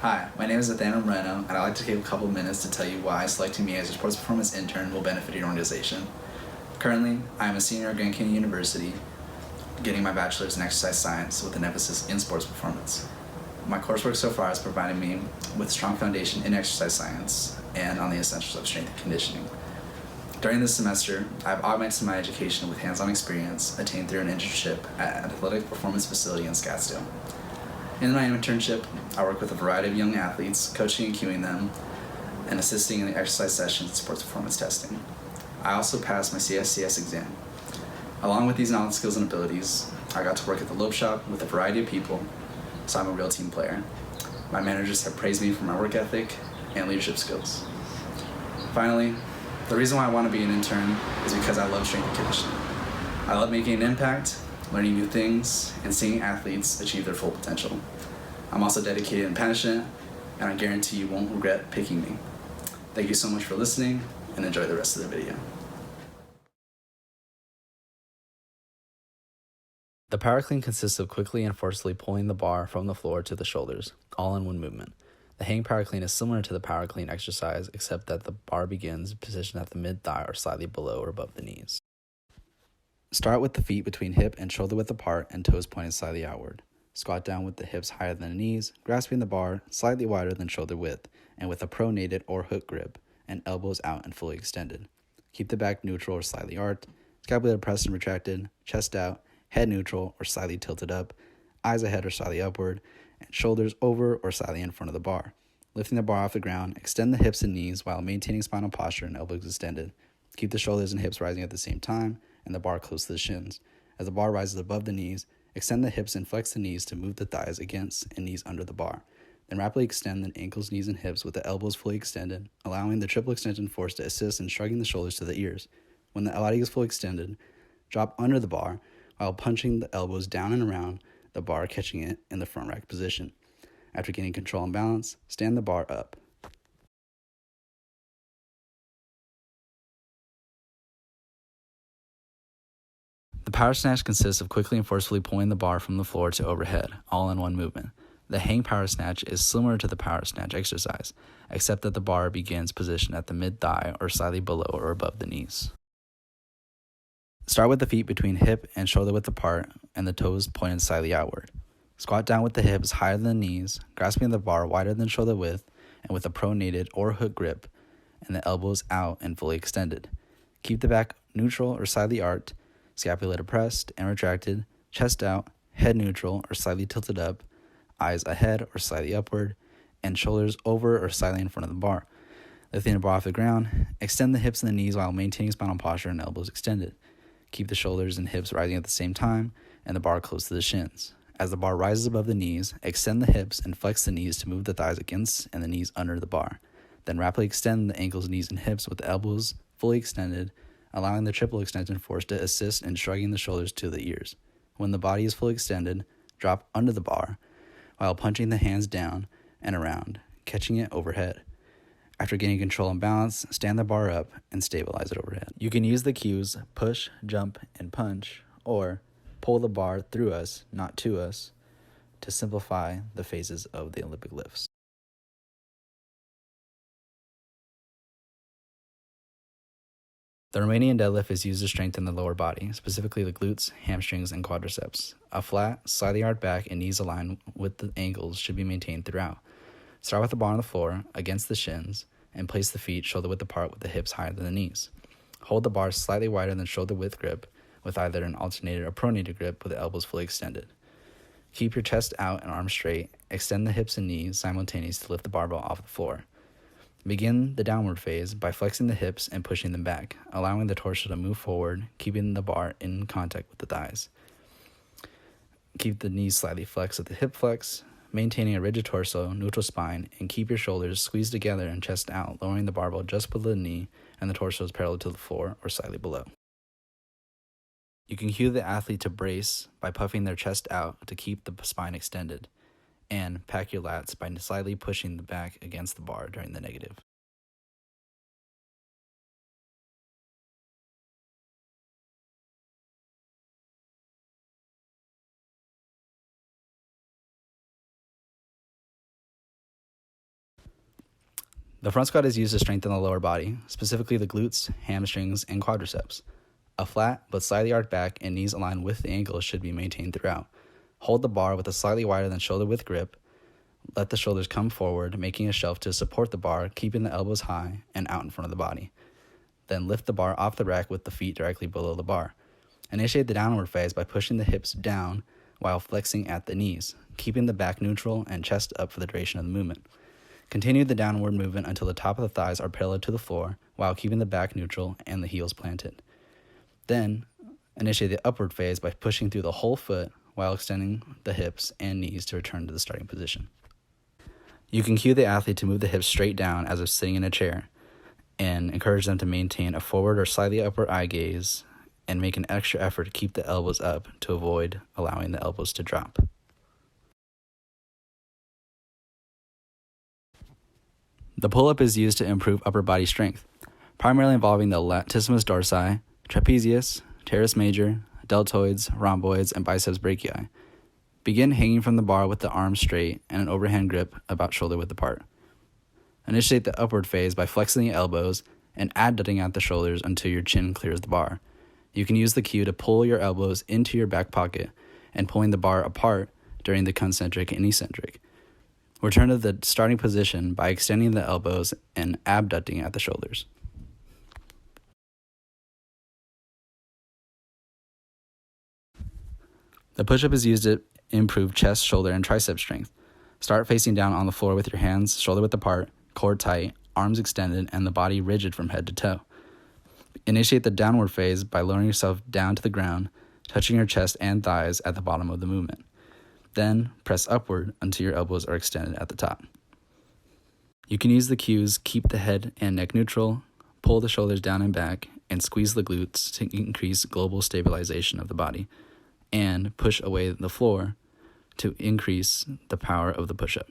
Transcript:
Hi, my name is Nathaniel Moreno, and I'd like to take a couple minutes to tell you why selecting me as your sports performance intern will benefit your organization. Currently, I am a senior at Grand Canyon University, getting my bachelor's in exercise science with an emphasis in sports performance. My coursework so far has provided me with a strong foundation in exercise science and on the essentials of strength and conditioning. During this semester, I've augmented my education with hands-on experience attained through an internship at an athletic performance facility in Scottsdale. In my internship, I work with a variety of young athletes, coaching and cueing them, and assisting in the exercise sessions and sports performance testing. I also passed my CSCS exam. Along with these knowledge, skills, and abilities, I got to work at the Lope Shop with a variety of people, so I'm a real team player. My managers have praised me for my work ethic and leadership skills. Finally, the reason why I want to be an intern is because I love strength and conditioning. I love making an impact, learning new things, and seeing athletes achieve their full potential. I'm also dedicated and passionate, and I guarantee you won't regret picking me. Thank you so much for listening, and enjoy the rest of the video. The power clean consists of quickly and forcefully pulling the bar from the floor to the shoulders, all in one movement. The hang power clean is similar to the power clean exercise, except that the bar begins positioned at the mid-thigh or slightly below or above the knees. Start with the feet between hip and shoulder width apart and toes pointed slightly outward. Squat down with the hips higher than the knees, grasping the bar slightly wider than shoulder width, and with a pronated or hook grip, and elbows out and fully extended. Keep the back neutral or slightly arched, scapula pressed and retracted, chest out, head neutral or slightly tilted up, eyes ahead or slightly upward, and shoulders over or slightly in front of the bar. Lifting the bar off the ground, extend the hips and knees while maintaining spinal posture and elbows extended. Keep the shoulders and hips rising at the same time, and the bar close to the shins. As the bar rises above the knees, extend the hips and flex the knees to move the thighs against and knees under the bar. Then rapidly extend the ankles, knees, and hips with the elbows fully extended, allowing the triple extension force to assist in shrugging the shoulders to the ears. When the body is fully extended, drop under the bar while punching the elbows down and around the bar, catching it in the front rack position. After gaining control and balance, stand the bar up. The power snatch consists of quickly and forcefully pulling the bar from the floor to overhead, all in one movement. The hang power snatch is similar to the power snatch exercise, except that the bar begins positioned at the mid-thigh or slightly below or above the knees. Start with the feet between hip and shoulder width apart and the toes pointed slightly outward. Squat down with the hips higher than the knees, grasping the bar wider than shoulder width and with a pronated or hook grip, and the elbows out and fully extended. Keep the back neutral or slightly arched, scapula pressed and retracted, chest out, head neutral or slightly tilted up, eyes ahead or slightly upward, and shoulders over or slightly in front of the bar. Lifting the bar off the ground, extend the hips and the knees while maintaining spinal posture and elbows extended. Keep the shoulders and hips rising at the same time and the bar close to the shins. As the bar rises above the knees, extend the hips and flex the knees to move the thighs against and the knees under the bar. Then rapidly extend the ankles, knees, and hips with the elbows fully extended, allowing the triple extension force to assist in shrugging the shoulders to the ears. When the body is fully extended, drop under the bar while punching the hands down and around, catching it overhead. After gaining control and balance, stand the bar up and stabilize it overhead. You can use the cues push, jump, and punch, or pull the bar through us, not to us, to simplify the phases of the Olympic lifts. The Romanian deadlift is used to strengthen the lower body, specifically the glutes, hamstrings, and quadriceps. A flat, slightly arched back and knees aligned with the ankles should be maintained throughout. Start with the bar on the floor, against the shins, and place the feet shoulder width apart with the hips higher than the knees. Hold the bar slightly wider than shoulder width grip with either an alternated or pronated grip with the elbows fully extended. Keep your chest out and arms straight. Extend the hips and knees simultaneously to lift the barbell off the floor. Begin the downward phase by flexing the hips and pushing them back, allowing the torso to move forward, keeping the bar in contact with the thighs. Keep the knees slightly flexed at the hip flex, maintaining a rigid torso, neutral spine, and keep your shoulders squeezed together and chest out, lowering the barbell just below the knee and the torso is parallel to the floor or slightly below. You can cue the athlete to brace by puffing their chest out to keep the spine extended, and pack your lats by slightly pushing the back against the bar during the negative. The front squat is used to strengthen the lower body, specifically the glutes, hamstrings, and quadriceps. A flat but slightly arched back and knees aligned with the ankles should be maintained throughout. Hold the bar with a slightly wider than shoulder width grip. Let the shoulders come forward, making a shelf to support the bar, keeping the elbows high and out in front of the body. Then lift the bar off the rack with the feet directly below the bar. Initiate the downward phase by pushing the hips down while flexing at the knees, keeping the back neutral and chest up for the duration of the movement. Continue the downward movement until the top of the thighs are parallel to the floor while keeping the back neutral and the heels planted. Then, initiate the upward phase by pushing through the whole foot while extending the hips and knees to return to the starting position. You can cue the athlete to move the hips straight down as if sitting in a chair and encourage them to maintain a forward or slightly upward eye gaze and make an extra effort to keep the elbows up to avoid allowing the elbows to drop. The pull-up is used to improve upper body strength, primarily involving the latissimus dorsi, trapezius, teres major, deltoids, rhomboids, and biceps brachii. Begin hanging from the bar with the arms straight and an overhand grip about shoulder width apart. Initiate the upward phase by flexing the elbows and adducting at the shoulders until your chin clears the bar. You can use the cue to pull your elbows into your back pocket and pulling the bar apart during the concentric and eccentric. Return to the starting position by extending the elbows and abducting at the shoulders. The push-up is used to improve chest, shoulder, and tricep strength. Start facing down on the floor with your hands shoulder width apart, core tight, arms extended, and the body rigid from head to toe. Initiate the downward phase by lowering yourself down to the ground, touching your chest and thighs at the bottom of the movement. Then press upward until your elbows are extended at the top. You can use the cues keep the head and neck neutral, pull the shoulders down and back, and squeeze the glutes to increase global stabilization of the body, and push away the floor to increase the power of the push-up.